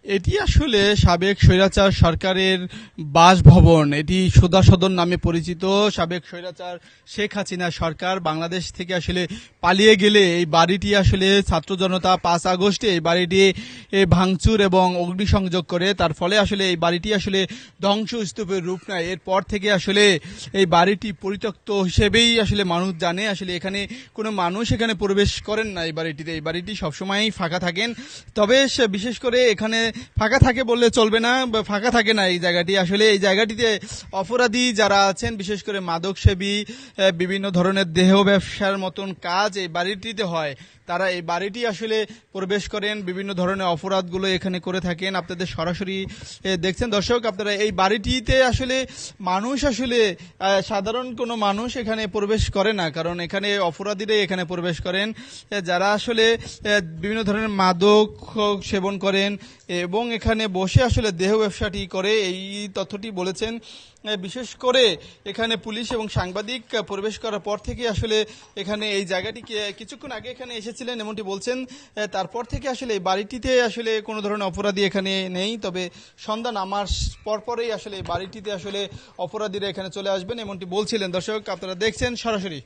এটি আসলে সাবেক স্বৈরাচার সরকারের বাসভবন। এটি সুধা সদন নামে পরিচিত। সাবেক স্বৈরাচার শেখ হাসিনা সরকার বাংলাদেশ থেকে আসলে পালিয়ে গেলে এই বাড়িটি আসলে ছাত্র জনতা 5 আগস্টে এই বাড়িটি ভাঙচুর এবং অগ্নিসংযোগ করে। তার ফলে আসলে এই বাড়িটি আসলে ধ্বংসস্তূপের রূপ নেয়। এরপর থেকে আসলে এই বাড়িটি পরিত্যক্ত হিসেবেই আসলে মানুষ জানে। আসলে এখানে কোনো মানুষ এখানে প্রবেশ করেন না। এই বাড়িটিতে, এই বাড়িটি সবসময়ই ফাঁকা থাকেন। তবে বিশেষ করে এখানে ফাঁকা থাকে বললে চলবে না, ফাঁকা থাকে না এই জায়গাটি। আসলে এই জায়গাটিতে অপরাধী যারা আছেন, বিশেষ করে মাদক সেবী, বিভিন্ন ধরনের দেহ ব্যবসার মতন কাজ এই বাড়িটিতে হয়, তারা এই বাড়িটি আসলে প্রবেশ করেন, বিভিন্ন ধরনের অপরাধগুলো এখানে করে থাকেন। আপনাদের সরাসরি দেখছেন দর্শক, আপনারা এই বাড়িটিতে আসলে মানুষ আসলে সাধারণ কোনো মানুষ এখানে প্রবেশ করে না, কারণ এখানে অপরাধীরাই এখানে প্রবেশ করেন, যারা আসলে বিভিন্ন ধরনের মাদক সেবন করেন এবং এখানে বসে আসলে দেহ ব্যবসাটি করে, এই তথ্যটি বলেছেন। বিশেষ করে এখানে পুলিশ এবং সাংবাদিক প্রবেশ করার পর থেকে আসলে এখানে এই জায়গাটিকে কিছুক্ষণ আগে এখানে এসেছিলেন এমনটি বলছেন। তারপর থেকে আসলে এই বাড়িটিতে আসলে কোনো ধরনের অপরাধী এখানে নেই। তবে সন্ধ্যা নামার পরপরেই আসলে এই বাড়িটিতে আসলে অপরাধীরা এখানে চলে আসবেন এমনটি বলছিলেন। দর্শক, আপনারা দেখছেন সরাসরি।